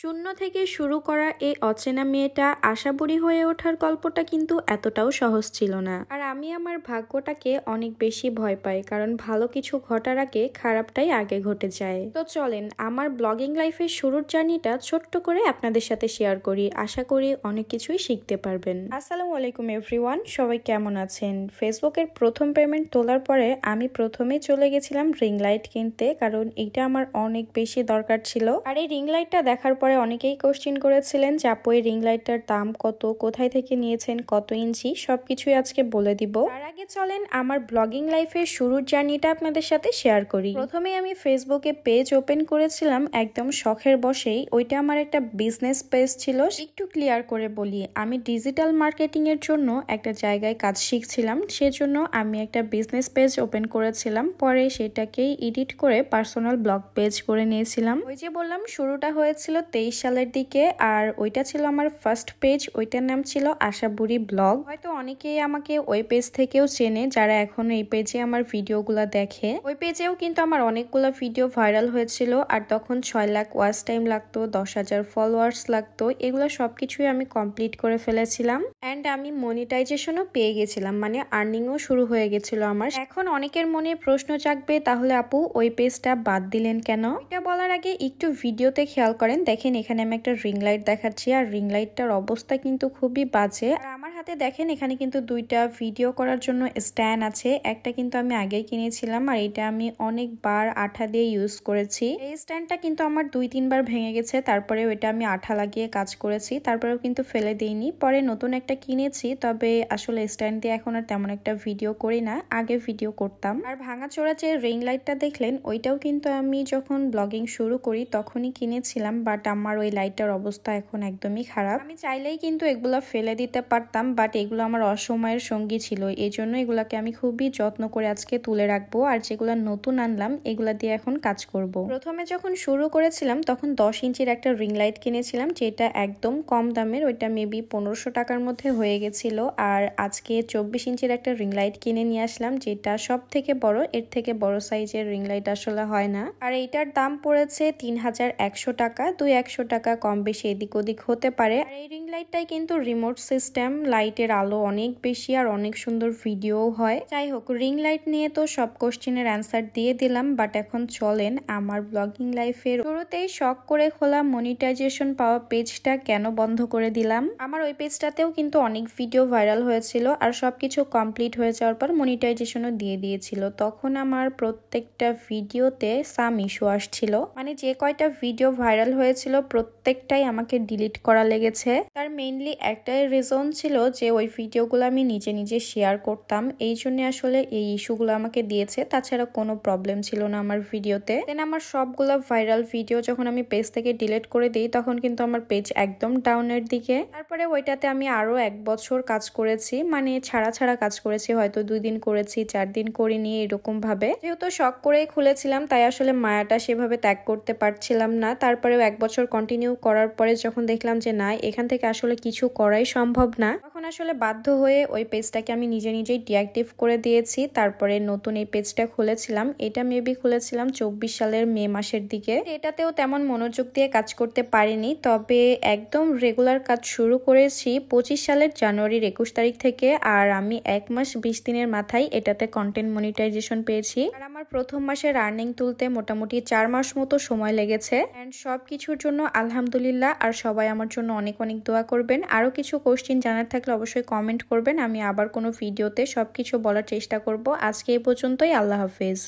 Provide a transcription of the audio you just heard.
শূন্য থেকে শুরু করা এই অচেনা মেয়েটা আশাবুড়ি হয়ে ওঠার গল্পটা কিন্তু এতটাও সহজ ছিল না। আর আমি আমার ভাগ্যটাকে অনেক বেশি ভয় পাই, কারণ ভালো কিছু ঘটার আগে খারাপটাই আগে ঘটে যায়। তো চলেন আমার ব্লগিং লাইফের শুরুর জার্নিটা ছোট্ট করে আপনাদের সাথে শেয়ার করি। আশা করি অনেক কিছুই শিখতে পারবেন। আসসালামু আলাইকুম এভরিওয়ান, সবাই কেমন আছেন? ফেসবুকের প্রথম পেমেন্ট তোলার পরে আমি প্রথমেই চলে গেছিলাম রিং লাইট কিনতে, কারণ এইটা আমার অনেক বেশি দরকার ছিল। আর এই রিং লাইটটা দেখার পরে অনেকেই কোশ্চেন করেছিলেন যে আপু এই রিং লাইটটার দাম কত, কোথায় থেকে নিয়েছেন, কত ইঞ্চি, সবকিছুই আজকে বলে দিব। তার আগে চলেন আমার ব্লগিং লাইফের শুরুর জার্নিটা আপনাদের সাথে শেয়ার করি। প্রথমে আমি ফেসবুকে পেজ ওপেন করেছিলাম একদম শখের বশেই। ওইটা আমার একটা বিজনেস পেজ ছিল। একটু ক্লিয়ার করে বলি, আমি ডিজিটাল মার্কেটিং এর জন্য একটা জায়গায় কাজ শিখছিলাম, সেজন্য আমি একটা বিজনেস পেজ ওপেন করেছিলাম। পরে সেটাকেই এডিট করে পার্সোনাল ব্লগ পেজ করে নিয়েছিলাম। ওই যে বললাম শুরুটা হয়েছিল 23 সালের দিকে, আর ওইটা ছিল আমার ফার্স্ট পেজ। ওইটার নাম ছিল আশাবুড়ি ব্লগ। হয়তো অনেকেই আমাকে ওই পেজ থেকেও চেনে যারা এখনো এই পেজে আমার ভিডিওগুলো দেখে। ওই পেজেও কিন্তু আমার অনেকগুলো ভিডিও ভাইরাল হয়েছিল, আর তখন 6 লাখ ওয়াচ টাইম লাগতো, 10,000 ফলোয়ার্স লাগতো। এগুলো সবকিছুই আমি কমপ্লিট করে ফেলেছিলাম অ্যান্ড আমি মনিটাইজেশনও পেয়ে গেছিলাম, মানে আর্নিংও শুরু হয়ে গেছিল আমার। এখন অনেকের মনে প্রশ্ন জাগবে, তাহলে আপু ওই পেজটা বাদ দিলেন কেন? এটা বলার আগে একটু ভিডিওতে খেয়াল করেন। দেখেন এখানে আমি একটা রিং লাইট দেখাচ্ছি, আর রিং লাইটটার অবস্থা কিন্তু খুবই বাজে। আর আমার হাতে দেখেন এখানে কিন্তু দুইটা ভিডিও করার জন্য স্ট্যান্ড আছে। একটা কিন্তু আমি আগেই কিনেছিলাম, আর এটা আমি অনেকবার আঠা দিয়ে ইউজ করেছি। এই স্ট্যান্ডটা কিন্তু আমার 2-3 বার ভেঙে গেছে, তারপরে ওইটা আমি আঠা লাগিয়ে কাজ করেছি, তারপরেও কিন্তু ফেলে দিইনি। পরে নতুন একটা কিনেছি, তবে আসলে স্ট্যান্ড দিয়ে এখন আর তেমন একটা ভিডিও করি না, আগে ভিডিও করতাম। আর ভাঙাচোরা যে রিং লাইটটা দেখলেন, ওইটাও কিন্তু আমি যখন ব্লগিং শুরু করি তখনই কিনেছিলাম, বাট আমার ওই লাইটটার অবস্থা এখন একদমই খারাপ। আমি চাইলেই কিন্তু এগুলো ফেলে দিতে পারতাম, বাট এগুলো আমার অসময়ের সঙ্গী ছিল, এই জন্য এগুলাকে আমি খুবই যত্ন করে আজকে তুলে রাখবো। আর যেগুলো নতুন আনলাম এগুলা দিয়ে এখন কাজ করব। প্রথমে যখন শুরু করেছিলাম তখন 10 ইঞ্চির একটা রিং লাইট কিনেছিলাম, যেটা একদম কম দামের, ওইটা মেবি 1500 টাকার মধ্যে হয়ে গেছিল। আর আজকে 24 ইঞ্চির একটা রিং লাইট কিনে নিয়ে আসলাম, যেটা সব থেকে বড়। এর থেকে বড় সাইজের রিং লাইট আসলে হয় না। আর এইটার দাম পড়েছে 3100 টাকা। 200 টাকা কম বেশি এদিক ওদিক হতে পারে। আর এই রিং লাইটটাই কিন্তু রিমোট সিস্টেম, লাইটের আলো অনেক বেশি আর অনেক সুন্দর ভিডিও হয়। যাই হোক, রিং লাইট নিয়ে তো সব কোশ্চেনের অ্যান্সার দিয়ে দিলাম, বাট এখন চলেন আমার ব্লগিং লাইফের শুরুতেই শখ করে খোলা মনিটাইজেশন পাওয়া পেজটা কেন বন্ধ করে দিলাম। আমার ওই পেজটাতেও কিন্তু অনেক ভিডিও ভাইরাল হয়েছিল, আর সবকিছু কমপ্লিট হয়ে যাওয়ার পর মনিটাইজেশনও দিয়ে দিয়েছিল। তখন আমার প্রত্যেকটা ভিডিওতে সাম ইস্যু আসছিল, মানে যে কয়টা ভিডিও ভাইরাল হয়েছিল প্রত্যেকটাই আমাকে ডিলিট করা লেগেছে। তার মেইনলি একটাই রিজন ছিল যে ওই ভিডিওগুলো আমি নিজে নিজে শেয়ার করতাম, এই জন্য আসলে এই ইস্যুগুলো আমাকে দিয়েছে। তাছাড়া কোনো প্রবলেম ছিল না আমার ভিডিওতে। দেন আমার সবগুলো ভাইরাল ভিডিও যখন আমি পেজ থেকে ডিলিট করে দিই, তখন কিন্তু আমার পেজ একদম ডাউনের দিকে। তারপরে ওইটাতে আমি আরো 1 বছর কাজ করেছি, মানে ছাড়া ছাড়া কাজ করেছি, হয়তো 2 দিন করেছি, 4 দিন করিনি, এরকম ভাবে। যেহেতু শখ করেই খুলেছিলাম, তাই আসলে মায়াটা সেভাবে ত্যাগ করতে পারছিলাম না। তারপরেও 1 বছর কন্টিনিউ করার পরে যখন দেখলাম যে না, এখান থেকে আসলে কিছু করাই সম্ভব না, তখন আসলে বাধ্য হয়ে ওই পেজটাকে আমি নিজে নিজেই ডিঅ্যাক্টিভ করে দিয়েছি। তারপরে নতুন এই পেজটা খুলেছিলাম, এটা মেবি খুলেছিলাম 24 সালের মে মাসের দিকে। এটাতেও তেমন মনোযোগ দিয়ে কাজ করতে পারিনি, তবে একদম রেগুলার কাজ শুরু করেছি 25 সালের জানুয়ারির 21 তারিখ থেকে। আর আমি 1 মাস 20 দিনের মাথায় এটাতে কন্টেন্ট মনিটাইজেশন পেয়েছি। আর আমার প্রথম মাসের আর্নিং তুলতে মোটামুটি 4 মাস মতো সময় লেগেছে। এন্ড সবকিছুর জন্য আলহামদুলিল্লাহ। আর সবাই আমার জন্য অনেক অনেক দোয়া করবেন। আরো কিছু কোশ্চেন জানার থাকলে অবশ্যই কমেন্ট করবেন, আমি আবার কোনো ভিডিওতে সবকিছু বলার চেষ্টা করব। আজকে এই পর্যন্তই, আল্লাহ হাফেজ।